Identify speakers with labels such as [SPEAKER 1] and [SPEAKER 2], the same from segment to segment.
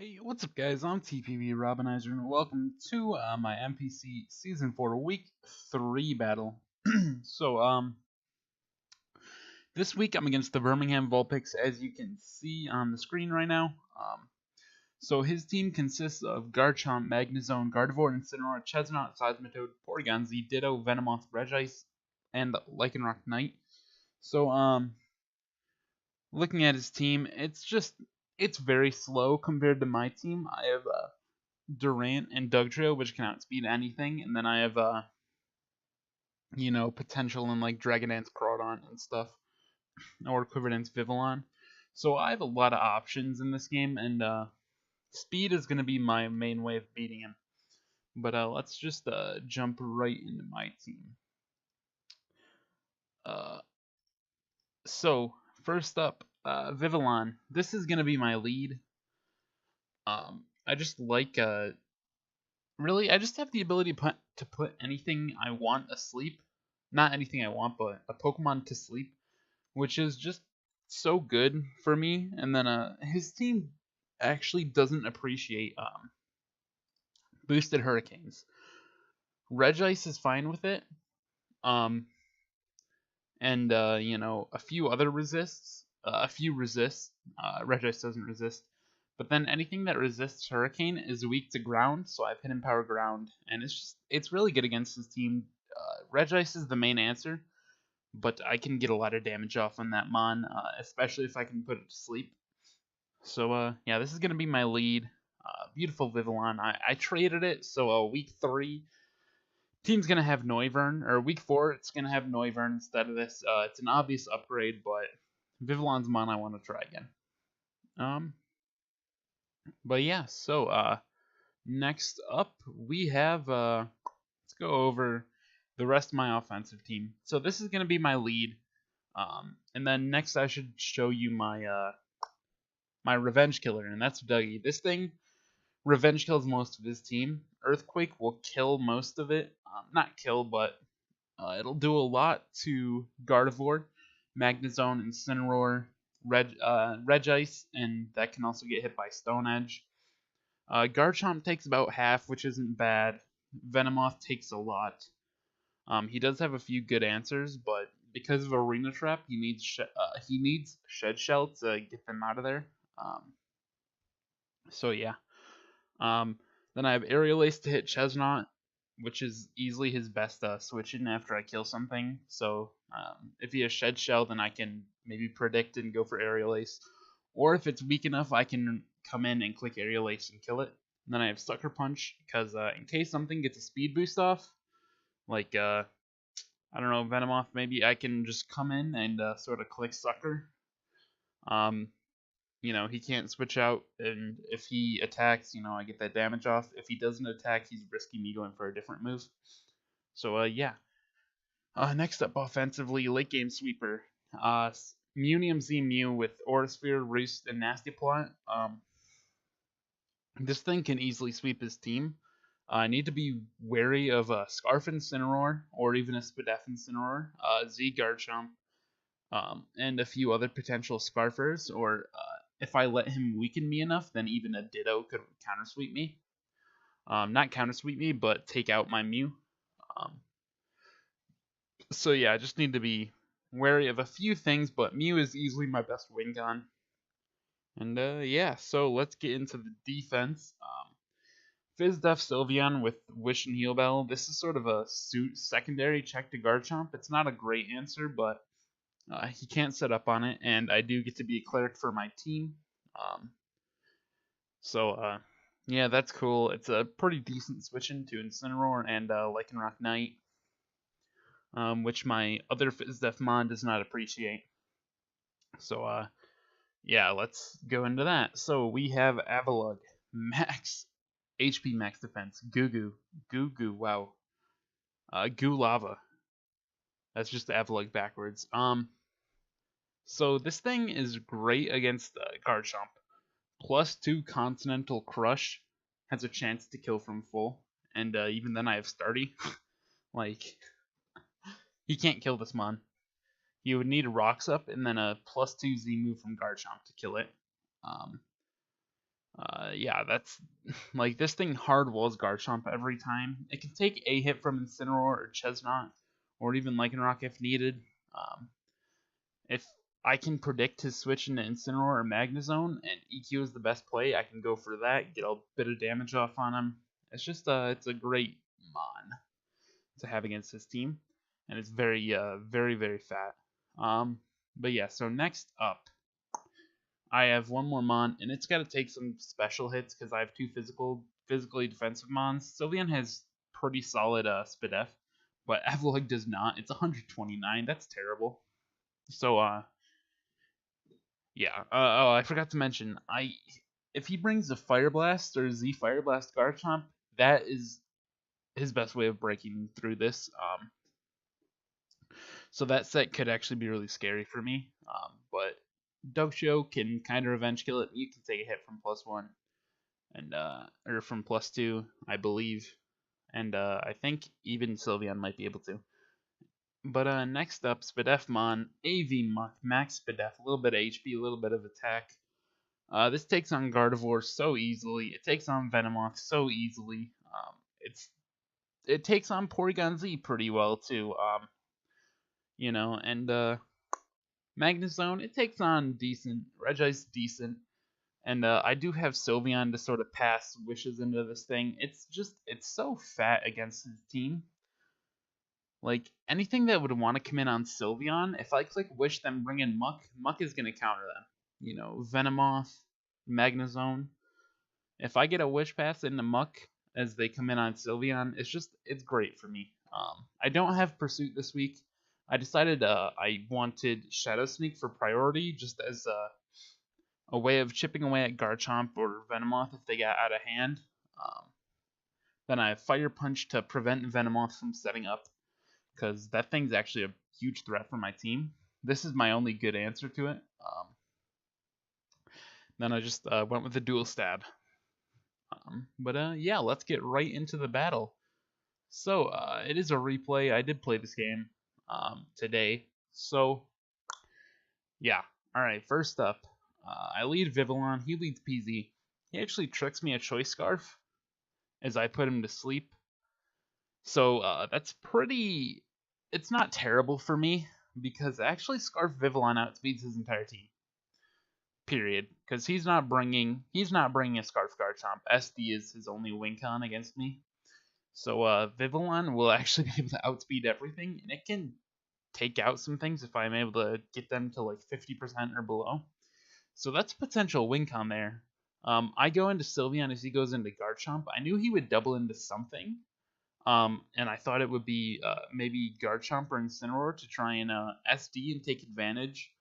[SPEAKER 1] Hey, what's up guys? I'm TPV Robinizer and welcome to my MPC Season 4 Week 3 battle. So, this week I'm against the Birmingham Vulpix, as you can see on the screen right now. So his team consists of Garchomp, Magnezone, Gardevoir, Incineroar, Chesnaught, Seismitoad, Porygon Z, Ditto, Venomoth, Regice, and Lycanroc Knight. So, looking at his team, it's very slow compared to my team. I have Durant and Dugtrio, which can outspeed anything, and then I have potential in like Dragon Dance, Crawdon, and stuff, or Quiver Dance, Vivillon. So I have a lot of options in this game, and speed is going to be my main way of beating him. But let's just jump right into my team. So first up, Vivillon. This is going to be my lead. I just like really, I just have the ability to put anything I want asleep. Not anything I want, but a Pokemon to sleep, which is just so good for me. And then his team actually doesn't appreciate boosted Hurricanes. Regice is fine with it. And a few other resists. A few resist. Regice doesn't resist. But then anything that resists Hurricane is weak to ground, so I've hidden power ground, and it's really good against his team. Regice is the main answer, but I can get a lot of damage off on that Mon, especially if I can put it to sleep. So yeah, this is gonna be my lead. Beautiful Vivillon. I traded it, so week 3, team's gonna have Noivern, or week 4, it's gonna have Noivern instead of this. It's an obvious upgrade, but Vivillon's Mon I want to try again. But yeah, so next up we have let's go over the rest of my offensive team. So this is gonna be my lead, and then next I should show you my my revenge killer, and that's Dougie. This thing revenge kills most of his team. Earthquake will kill most of it, not kill, but it'll do a lot to Gardevoir, Magnezone, Incineroar, Regice, and that can also get hit by Stone Edge. Garchomp takes about half, which isn't bad. Venomoth takes a lot. He does have a few good answers, but because of Arena Trap, he needs Shed Shell to get them out of there. So yeah. Then I have Aerial Ace to hit Chesnaught, which is easily his best switch in after I kill something. So if he has Shed Shell, then I can maybe predict and go for Aerial Ace. Or if it's weak enough, I can come in and click Aerial Ace and kill it. And then I have Sucker Punch, because in case something gets a speed boost off, like, I don't know, Venomoth, maybe I can just come in and sort of click Sucker. He can't switch out, and if he attacks, I get that damage off. If he doesn't attack, he's risking me going for a different move. So, yeah. Next up, offensively, late game sweeper. Mewnium Z Mew with Aura Sphere, Roost, and Nasty Plot. This thing can easily sweep his team. I need to be wary of Scarf Incineroar, or even a Spadef Incineroar, Z Garchomp, and a few other potential Scarfers, or if I let him weaken me enough, then even a Ditto could counter sweep me. Not counter sweep me, but take out my Mew. So yeah, I just need to be wary of a few things, but Mew is easily my best win con. And yeah, so let's get into the defense. Fizdef Sylveon with Wish and Heal Bell. This is sort of a secondary check to Garchomp. It's not a great answer, but he can't set up on it, and I do get to be a cleric for my team. So yeah, that's cool. It's a pretty decent switch into Incineroar and Lycanroc Knight, which my other Fizdef mod does not appreciate. So yeah, let's go into that. So we have Avalugg, max HP, max defense, Goo Goo, wow, Goo Lava. That's just Avalugg backwards. So this thing is great against Garchomp. +2 Continental Crush has a chance to kill from full, and even then I have Starty. Like, he can't kill this Mon. You would need a Rocks Up and then a +2 Z move from Garchomp to kill it. yeah, that's like this thing hard walls Garchomp every time. It can take a hit from Incineroar or Chestnut, or even Lycanroc if needed. If I can predict his switch into Incineroar or Magnezone, and EQ is the best play, I can go for that, get a bit of damage off on him. It's just it's a great Mon to have against his team, and it's very very fat. But yeah, so next up, I have one more Mon, and it's got to take some special hits because I have two physically defensive Mons. Sylveon has pretty solid Spidef, but Avalugg does not. It's 129. That's terrible. So yeah. Oh, I forgot to mention, if he brings a Fire Blast or Z Fire Blast Garchomp, that is his best way of breaking through this. So that set could actually be really scary for me. But Dogsho can kind of revenge kill it. You can take a hit from +1 and or from +2, I believe, and I think even Sylveon might be able to. But next up, Spidefmon, AV Max Spidef, a little bit of HP, a little bit of attack. This takes on Gardevoir so easily. It takes on Venomoth so easily. It takes on Porygon Z pretty well too. You know, and Magnezone, it takes on decent. Regice decent. And I do have Sylveon to sort of pass wishes into this thing. It's so fat against his team. Like, anything that would want to come in on Sylveon, if I click wish then bring in Muck, Muck is going to counter them. You know, Venomoth, Magnezone. If I get a wish pass into Muck as they come in on Sylveon, it's great for me. I don't have Pursuit this week. I decided I wanted Shadow Sneak for priority, just as a way of chipping away at Garchomp or Venomoth if they got out of hand. Then I have Fire Punch to prevent Venomoth from setting up, because that thing's actually a huge threat for my team. This is my only good answer to it. Then I just went with the Dual Stab. But yeah, let's get right into the battle. So it is a replay. I did play this game today. So yeah, all right. First up, I lead Vivillon. He leads PZ. He actually tricks me a Choice Scarf as I put him to sleep. So that's pretty. It's not terrible for me because actually Scarf Vivillon outspeeds his entire team. Period. Because he's not bringing a Scarf Garchomp. SD is his only win con against me. So Vivillon will actually be able to outspeed everything, and it can take out some things if I'm able to get them to like 50% or below. So that's potential win con there. I go into Sylveon as he goes into Garchomp. I knew he would double into something. And I thought it would be maybe Garchomp or Incineroar to try and SD and take advantage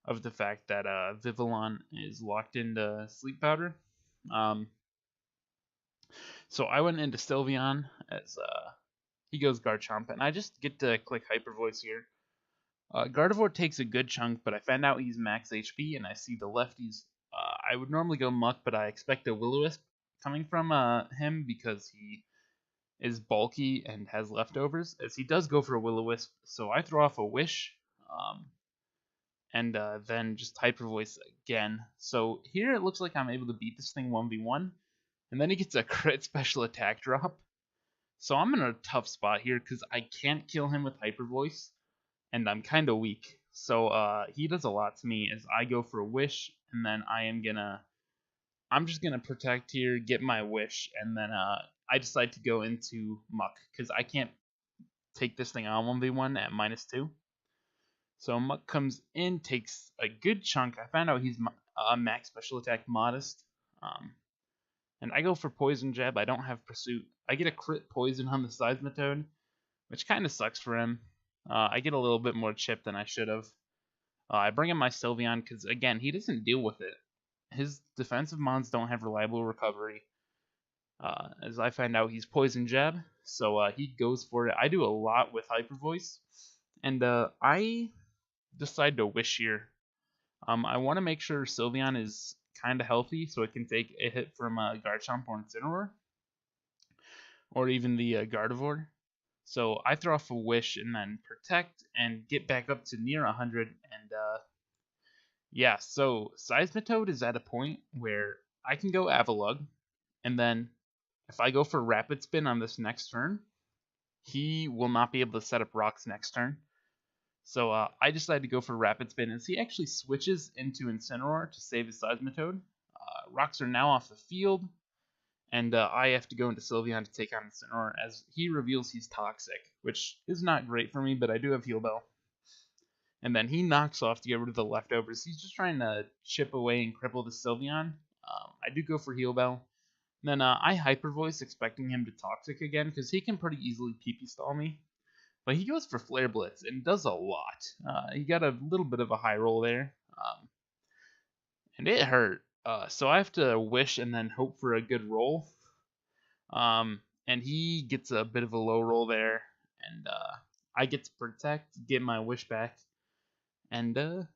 [SPEAKER 1] of the fact that Vivillon is locked into Sleep Powder. So I went into Sylveon as he goes Garchomp, and I just get to click Hyper Voice here. Gardevoir takes a good chunk, but I found out he's max HP, and I see the lefties. I would normally go Muck, but I expect a Will-O-Wisp coming from him because he is bulky and has leftovers, as he does go for a Will-O-Wisp. So I throw off a Wish, and then just Hyper Voice again. So here it looks like I'm able to beat this thing 1v1, and then he gets a crit special attack drop. So I'm in a tough spot here because I can't kill him with Hyper Voice, and I'm kind of weak. So he does a lot to me as I go for a Wish, and then I'm just gonna protect here, get my Wish, and then I decide to go into Muck because I can't take this thing on 1v1 at -2. So Muck comes in, takes a good chunk. I found out he's max special attack modest. And I go for Poison Jab. I don't have Pursuit. I get a crit poison on the Seismitoad, which kind of sucks for him. I get a little bit more chip than I should have. I bring in my Sylveon because, again, he doesn't deal with it. His defensive mons don't have reliable recovery. As I find out, he's Poison Jab, so he goes for it. I do a lot with Hyper Voice, and I decide to Wish here. I want to make sure Sylveon is kind of healthy so it can take a hit from Garchomp or Incineroar, or even the Gardevoir. So I throw off a Wish and then Protect and get back up to near 100. And yeah, so Seismitoad is at a point where I can go Avalug, and then if I go for Rapid Spin on this next turn, he will not be able to set up rocks next turn. So I decided to go for Rapid Spin, as he actually switches into Incineroar to save his Seismitoad. Rocks are now off the field, and I have to go into Sylveon to take on Incineroar, as he reveals he's toxic, which is not great for me, but I do have Heal Bell. And then he knocks off to get rid of the leftovers. He's just trying to chip away and cripple the Sylveon. I do go for Heal Bell. Then I Hyper Voice, expecting him to Toxic again, because he can pretty easily PP stall me. But he goes for Flare Blitz and does a lot. He got a little bit of a high roll there, and it hurt. So I have to wish and then hope for a good roll. And he gets a bit of a low roll there, and I get to protect, get my wish back, and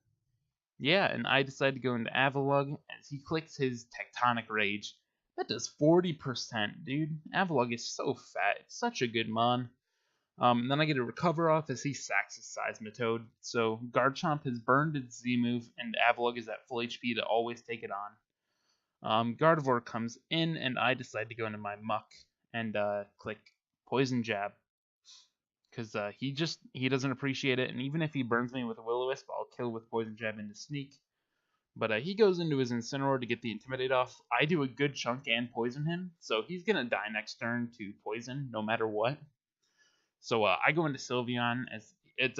[SPEAKER 1] yeah, and I decide to go into Avalug as he clicks his Tectonic Rage. That does 40%, dude. Avalug is so fat. It's such a good mon. And then I get a recover off as he sacks his Seismitoad. So Garchomp has burned its Z move, and Avalug is at full HP to always take it on. Gardevoir comes in, and I decide to go into my Muck and click Poison Jab. Because he doesn't appreciate it, and even if he burns me with a Will-O-Wisp, I'll kill with Poison Jab into Sneak. But he goes into his Incineroar to get the Intimidate off. I do a good chunk and poison him, so he's going to die next turn to Poison, no matter what. So I go into Sylveon, as it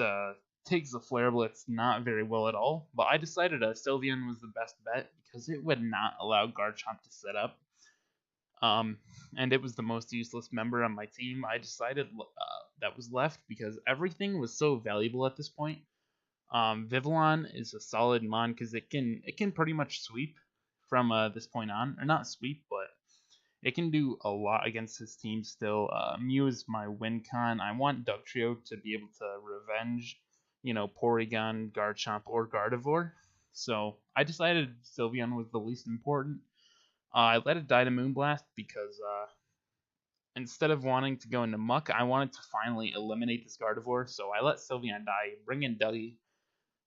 [SPEAKER 1] takes the Flare Blitz not very well at all. But I decided Sylveon was the best bet, because it would not allow Garchomp to set up. And it was the most useless member on my team. I decided that was left, because everything was so valuable at this point. Vivillon is a solid mon, because it can pretty much sweep from this point on, or not sweep, but it can do a lot against his team still. Mew is my win con. I want Dugtrio to be able to revenge, Porygon, Garchomp, or Gardevoir. So I decided Sylveon was the least important. I let it die to Moonblast because instead of wanting to go into Muck, I wanted to finally eliminate this Gardevoir. So I let Sylveon die, bring in Dougie,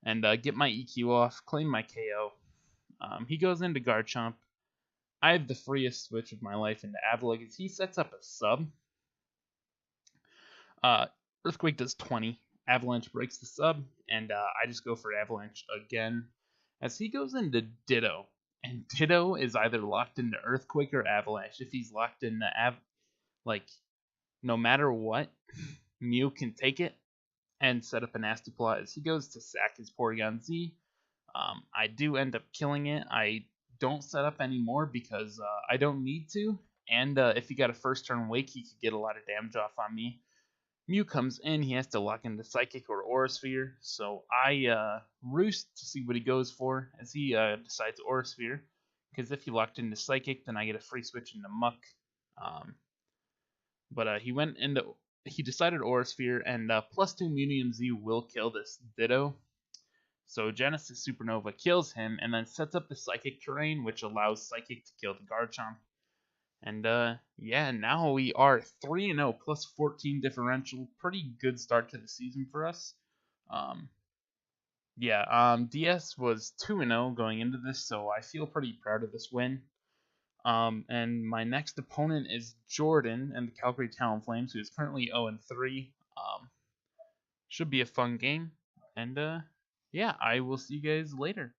[SPEAKER 1] and get my EQ off, claim my KO. He goes into Garchomp. I have the freest switch of my life into Avalug as he sets up a sub. Earthquake does 20. Avalanche breaks the sub, and I just go for Avalanche again as he goes into Ditto. And Ditto is either locked into Earthquake or Avalanche. If he's locked into no matter what, Mew can take it and set up a nasty plot as he goes to sack his Porygon Z. I do end up killing it. I don't set up anymore because I don't need to, and if he got a first turn Wake, he could get a lot of damage off on me. Mew comes in, he has to lock into Psychic or Aura Sphere, so I roost to see what he goes for as he decides Aura Sphere, because if he locked into Psychic, then I get a free switch into Muck. But he decided Aura Sphere, and +2 Mewnium Z will kill this Ditto. So Genesis Supernova kills him, and then sets up the Psychic terrain, which allows Psychic to kill the Garchomp. And yeah, now we are 3-0 plus 14 differential. Pretty good start to the season for us. DS was 2-0 going into this, so I feel pretty proud of this win. And my next opponent is Jordan and the Calgary Talonflames, who is currently 0-3. Should be a fun game. And yeah, I will see you guys later.